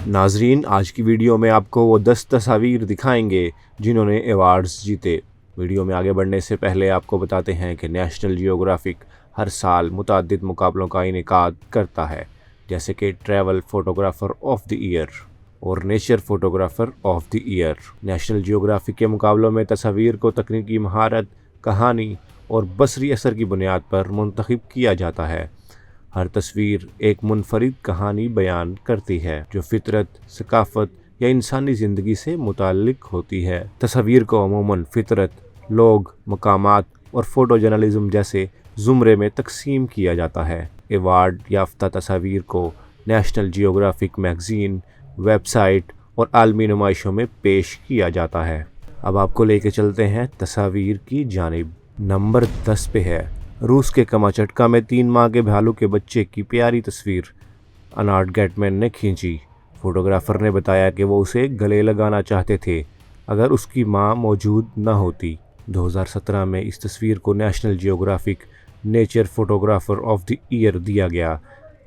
ناظرین، آج کی ویڈیو میں آپ کو وہ 10 تصاویر دکھائیں گے جنہوں نے ایوارڈز جیتے۔ ویڈیو میں آگے بڑھنے سے پہلے آپ کو بتاتے ہیں کہ نیشنل جیوگرافک ہر سال متعدد مقابلوں کا انعقاد کرتا ہے، جیسے کہ travel photographer of the year اور nature photographer of the year. National Geographic کے مقابلوں میں تصاویر کو تکنیکی مہارت، کہانی اور بصری اثر کی بنیاد پر منتخب کیا جاتا ہے۔ ہر تصویر ایک منفرد کہانی بیان کرتی ہے جو فطرت، ثقافت یا انسانی زندگی سے متعلق ہوتی ہے۔ تصاویر کو عموماً فطرت، لوگ، مقامات اور فوٹو جرنلزم جیسے زمرے میں تقسیم کیا جاتا ہے۔ ایوارڈ یافتہ تصاویر کو National Geographic magazine, website اور عالمی نمائشوں میں پیش کیا جاتا ہے۔ اب آپ کو لے کے چلتے ہیں تصاویر کی جانب۔ نمبر 10 پہ ہے روس کے کماچٹکا میں 3 ماہ کے بھالو کے بچے کی پیاری تصویر انارڈ گیٹمین نے کھینچی۔ فوٹوگرافر نے بتایا کہ وہ اسے گلے لگانا چاہتے تھے اگر اس کی ماں موجود نہ ہوتی۔ 2017 میں اس تصویر کو National Geographic nature photographer of the year دیا گیا۔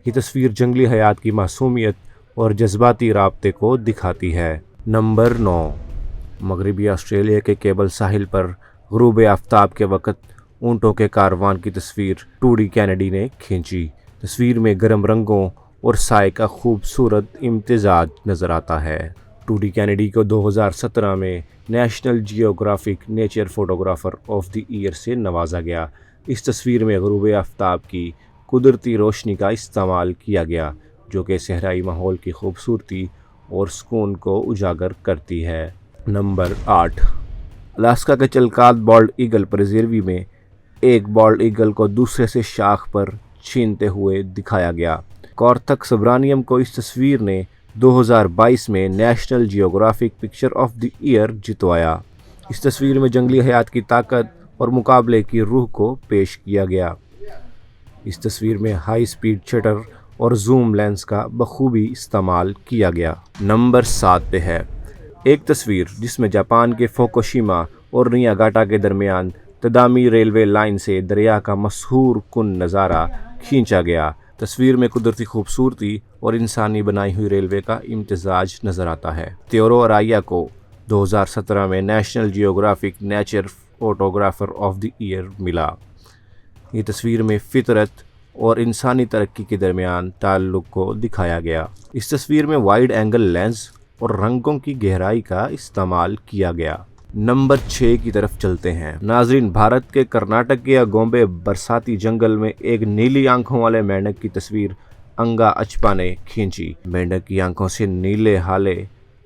یہ تصویر جنگلی حیات کی معصومیت اور جذباتی رابطے کو دکھاتی ہے۔ نمبر 9 مغربی آسٹریلیا کے کیبل ساحل پر غروب آفتاب کے وقت اونٹوں کے کاروان کی تصویر ٹوڈی کینیڈی نے کھینچی۔ تصویر میں گرم رنگوں اور سائے کا خوبصورت امتزاج نظر آتا ہے۔ ٹوڈی کینیڈی کو 2017 میں National Geographic nature photographer of the year سے نوازا گیا۔ اس تصویر میں غروب آفتاب کی قدرتی روشنی کا استعمال کیا گیا جو کہ صحرائی ماحول کی خوبصورتی اور سکون کو اجاگر کرتی ہے۔ نمبر 8 الاسکا کے چلکات بالڈ ایگل پریزرو میں ایک بالڈ ایگل کو دوسرے سے شاخ پر چھینتے ہوئے دکھایا گیا۔ کورتھک سبرانیم کو اس تصویر نے 2022 میں National Geographic picture of the year جتوایا۔ اس تصویر میں جنگلی حیات کی طاقت اور مقابلے کی روح کو پیش کیا گیا۔ اس تصویر میں ہائی سپیڈ شٹر اور زوم لینس کا بخوبی استعمال کیا گیا۔ نمبر 7 پہ ہے ایک تصویر جس میں جاپان کے فوکوشیما اور نیاگاٹا کے درمیان تدامی ریلوے لائن سے دریا کا مسحور کن نظارہ کھینچا گیا۔ تصویر میں قدرتی خوبصورتی اور انسانی بنائی ہوئی ریلوے کا امتزاج نظر آتا ہے۔ تیورو ارایا کو 2017 میں National Geographic nature photographer of the year ملا۔ یہ تصویر میں فطرت اور انسانی ترقی کے درمیان تعلق کو دکھایا گیا۔ اس تصویر میں وائڈ اینگل لینس اور رنگوں کی گہرائی کا استعمال کیا گیا۔ نمبر 6 کی طرف چلتے ہیں۔ ناظرین، بھارت کے کرناٹک کے اگومبے برساتی جنگل میں ایک نیلی آنکھوں والے مینڈک کی تصویر انگا اچپا نے کھینچی۔ مینڈک کی آنکھوں سے نیلے ہالے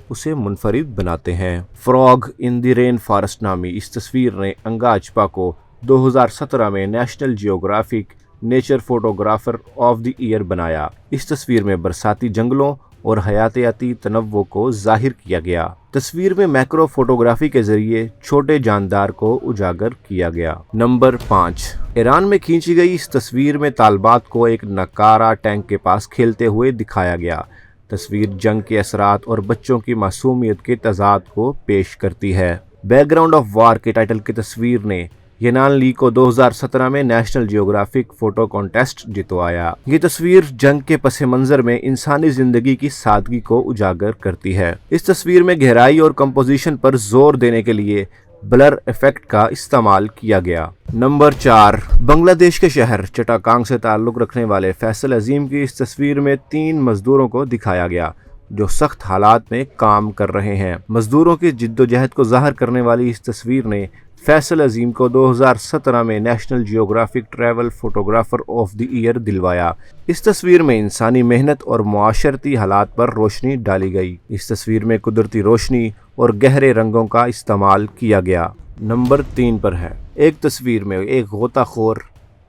اسے منفرد بناتے ہیں۔ فراگ ان دی رین فارسٹ نامی اس تصویر نے انگا اچپا کو 2017 میں National Geographic nature photographer of the year بنایا۔ اس تصویر میں برساتی جنگلوں اور حیاتیاتی تنوع کو ظاہر کیا گیا۔ تصویر میں میکرو فوٹوگرافی کے ذریعے چھوٹے جاندار کو اجاگر کیا گیا۔ نمبر 5 ایران میں کھینچی گئی اس تصویر میں طالبات کو ایک ناکارہ ٹینک کے پاس کھیلتے ہوئے دکھایا گیا۔ تصویر جنگ کے اثرات اور بچوں کی معصومیت کے تضاد کو پیش کرتی ہے۔ بیک گراؤنڈ آف وار کے ٹائٹل کی تصویر نے ینان لی کو 2017 میں نیشنل جیوگرافک فوٹو کانٹیسٹ جتوایا۔ یہ تصویر جنگ کے پس منظر میں انسانی زندگی کی سادگی کو اجاگر کرتی ہے۔ اس تصویر میں گہرائی اور کمپوزیشن پر زور دینے کے لیے بلر ایفیکٹ کا استعمال کیا گیا۔ نمبر 4 بنگلہ دیش کے شہر چٹاگانگ سے تعلق رکھنے والے فیصل عظیم کی اس تصویر میں 3 مزدوروں کو دکھایا گیا جو سخت حالات میں کام کر رہے ہیں۔ مزدوروں کی جدوجہد کو ظاہر کرنے والی اس تصویر نے فیصل عظیم کو 2017 میں National Geographic travel photographer of the year دلوایا۔ اس تصویر میں انسانی محنت اور معاشرتی حالات پر روشنی ڈالی گئی۔ اس تصویر میں قدرتی روشنی اور گہرے رنگوں کا استعمال کیا گیا۔ نمبر 3 پر ہے ایک تصویر میں ایک غوطہ خور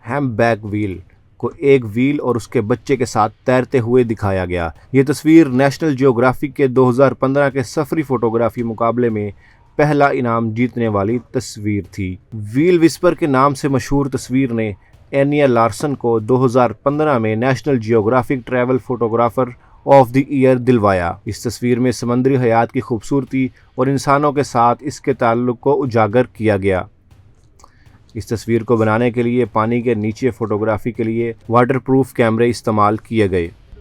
ہیم بیک ویل کو ایک ویل اور اس کے بچے کے ساتھ تیرتے ہوئے دکھایا گیا۔ یہ تصویر نیشنل جیوگرافک کے 2015 کے سفری فوٹوگرافی مقابلے میں پہلا انعام جیتنے والی تصویر تھی۔ ویل وسپر کے نام سے مشہور تصویر نے اینیا لارسن کو 2015 میں National Geographic travel photographer of the year دلوایا۔ اس تصویر میں سمندری حیات کی خوبصورتی اور انسانوں کے ساتھ اس کے تعلق کو اجاگر کیا گیا۔ اس تصویر کو بنانے کے لیے پانی کے نیچے فوٹوگرافی کے لیے واٹر پروف کیمرے استعمال کیے گئے۔